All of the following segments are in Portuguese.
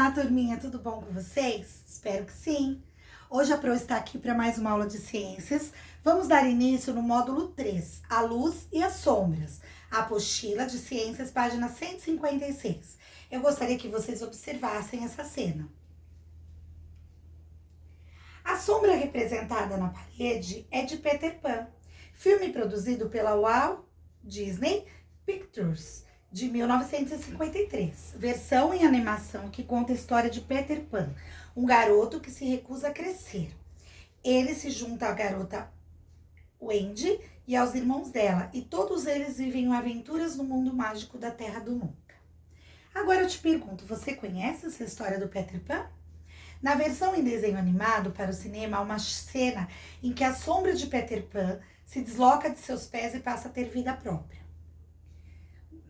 Olá, turminha, tudo bom com vocês? Espero que sim. Hoje a Pro está aqui para mais uma aula de ciências. Vamos dar início no módulo 3, a luz e as sombras. A apostila de ciências, página 156. Eu gostaria que vocês observassem essa cena. A sombra representada na parede é de Peter Pan, filme produzido pela Walt Disney Pictures, de 1953, versão em animação que conta a história de Peter Pan, um garoto que se recusa a crescer. Ele se junta à garota Wendy e aos irmãos dela, e todos eles vivem aventuras no mundo mágico da Terra do Nunca. Agora eu te pergunto, você conhece essa história do Peter Pan? Na versão em desenho animado para o cinema, há uma cena em que a sombra de Peter Pan se desloca de seus pés e passa a ter vida própria.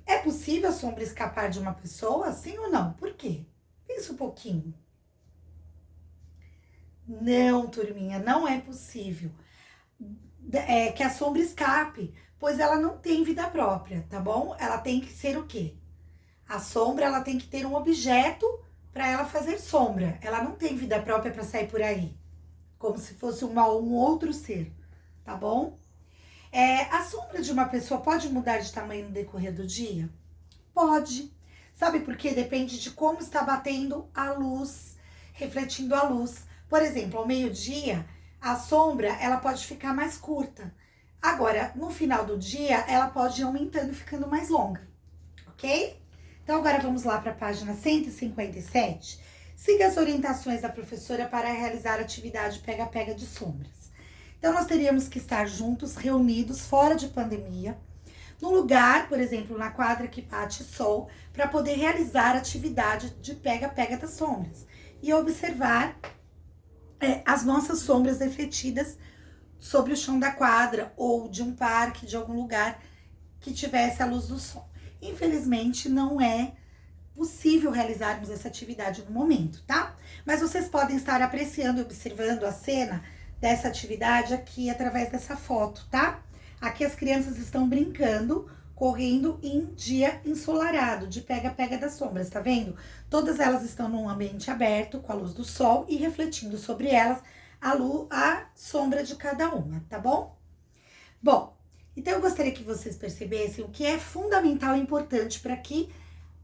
É possível a sombra escapar de uma pessoa, sim ou não? Por quê? Pensa um pouquinho. Não, turminha, não é possível que a sombra escape, pois ela não tem vida própria, tá bom? Ela tem que ser o quê? A sombra, ela tem que ter um objeto para ela fazer sombra. Ela não tem vida própria para sair por aí, como se fosse um outro ser, tá bom? A sombra de uma pessoa pode mudar de tamanho no decorrer do dia? Pode. Sabe por quê? Depende de como está batendo a luz, refletindo a luz. Por exemplo, ao meio-dia, a sombra ela pode ficar mais curta. Agora, no final do dia, ela pode ir aumentando e ficando mais longa, ok? Então, agora vamos lá para a página 157. Siga as orientações da professora para realizar a atividade pega-pega de sombras. Então, nós teríamos que estar juntos, reunidos, fora de pandemia, num lugar, por exemplo, na quadra que bate sol, para poder realizar a atividade de pega-pega das sombras e observar as nossas sombras refletidas sobre o chão da quadra ou de um parque, de algum lugar que tivesse a luz do sol. Infelizmente, não é possível realizarmos essa atividade no momento, tá? Mas vocês podem estar apreciando e observando a cena dessa atividade aqui através dessa foto, tá? Aqui as crianças estão brincando, correndo em dia ensolarado, de pega-pega das sombras, tá vendo? Todas elas estão num ambiente aberto, com a luz do sol e refletindo sobre elas a sombra de cada uma, tá bom? Bom, então eu gostaria que vocês percebessem o que é fundamental e importante para que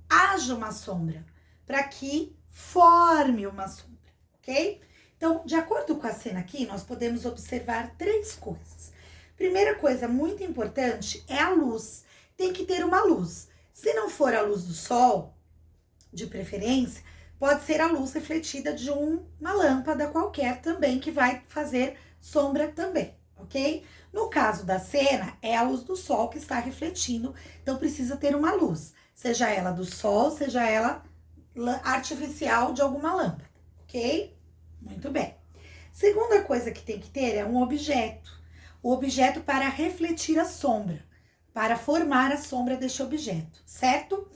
haja uma sombra, para que forme uma sombra, ok? Então, de acordo com a cena aqui, nós podemos observar três coisas. Primeira coisa muito importante é a luz. Tem que ter uma luz. Se não for a luz do sol, de preferência, pode ser a luz refletida de uma lâmpada qualquer também, que vai fazer sombra também, ok? No caso da cena, é a luz do sol que está refletindo, então precisa ter uma luz. Seja ela do sol, seja ela artificial de alguma lâmpada, ok? Muito bem. Segunda coisa que tem que ter é um objeto. O objeto para refletir a sombra, para formar a sombra deste objeto, certo?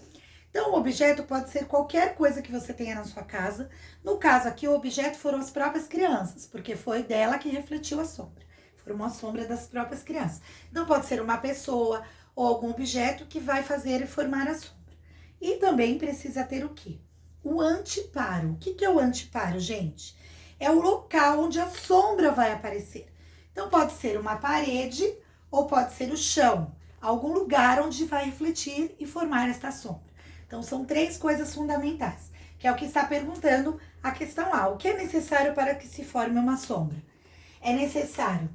Então, o objeto pode ser qualquer coisa que você tenha na sua casa. No caso aqui, o objeto foram as próprias crianças, porque foi dela que refletiu a sombra. Formou a sombra das próprias crianças. Então, pode ser uma pessoa ou algum objeto que vai fazer e formar a sombra. E também precisa ter o quê? O anteparo. O que é o anteparo, gente? É o local onde a sombra vai aparecer. Então, pode ser uma parede ou pode ser o chão, algum lugar onde vai refletir e formar esta sombra. Então, são três coisas fundamentais, que é o que está perguntando a questão A. O que é necessário para que se forme uma sombra? É necessário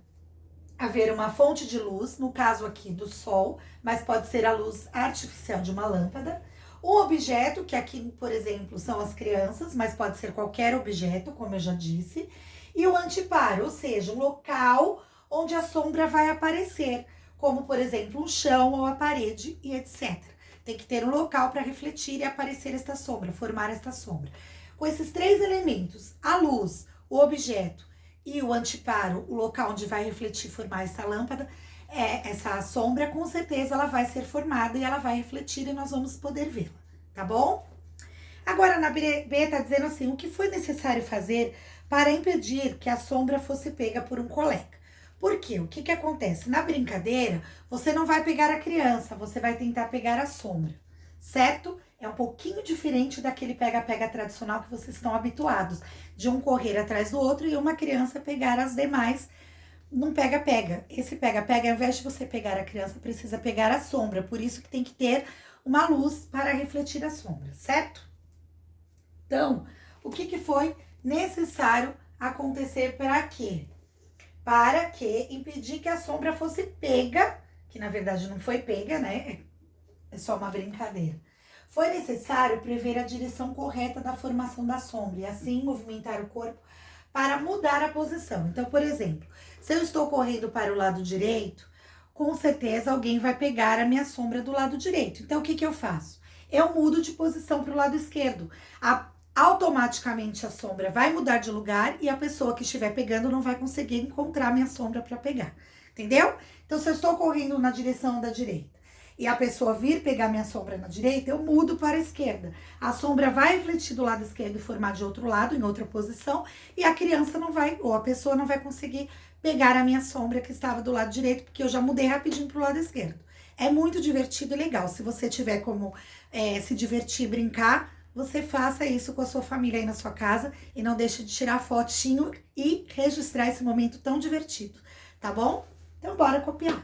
haver uma fonte de luz, no caso aqui do sol, mas pode ser a luz artificial de uma lâmpada. Um objeto, que aqui, por exemplo, são as crianças, mas pode ser qualquer objeto, como eu já disse. E o anteparo, ou seja, um local onde a sombra vai aparecer, como, por exemplo, um chão ou a parede e etc. Tem que ter um local para refletir e aparecer esta sombra, formar esta sombra. Com esses três elementos, a luz, o objeto e o anteparo, o local onde vai refletir e formar essa lâmpada, essa sombra, com certeza ela vai ser formada e ela vai refletir e nós vamos poder vê-la, tá bom? Agora, na B tá dizendo assim, o que foi necessário fazer para impedir que a sombra fosse pega por um colega? Por quê? O que acontece? Na brincadeira, você não vai pegar a criança, você vai tentar pegar a sombra, certo? É um pouquinho diferente daquele pega-pega tradicional que vocês estão habituados, de um correr atrás do outro e uma criança pegar as demais num pega-pega. Esse pega-pega, ao invés de você pegar a criança, precisa pegar a sombra, por isso que tem que ter uma luz para refletir a sombra, certo? Então, o que foi necessário acontecer para quê? Para que impedir que a sombra fosse pega, que na verdade não foi pega, né? É só uma brincadeira. Foi necessário prever a direção correta da formação da sombra e assim movimentar o corpo para mudar a posição. Então, por exemplo, se eu estou correndo para o lado direito, com certeza alguém vai pegar a minha sombra do lado direito. Então, o que eu faço? Eu mudo de posição para o lado esquerdo. Automaticamente a sombra vai mudar de lugar e a pessoa que estiver pegando não vai conseguir encontrar a minha sombra para pegar. Entendeu? Então, se eu estou correndo na direção da direita e a pessoa vir pegar minha sombra na direita, eu mudo para a esquerda. A sombra vai refletir do lado esquerdo e formar de outro lado, em outra posição, e a criança não vai, ou a pessoa não vai conseguir pegar a minha sombra que estava do lado direito, porque eu já mudei rapidinho para o lado esquerdo. É muito divertido e legal. Se você tiver como se divertir, brincar, você faça isso com a sua família aí na sua casa e não deixe de tirar fotinho e registrar esse momento tão divertido, tá bom? Então, bora copiar.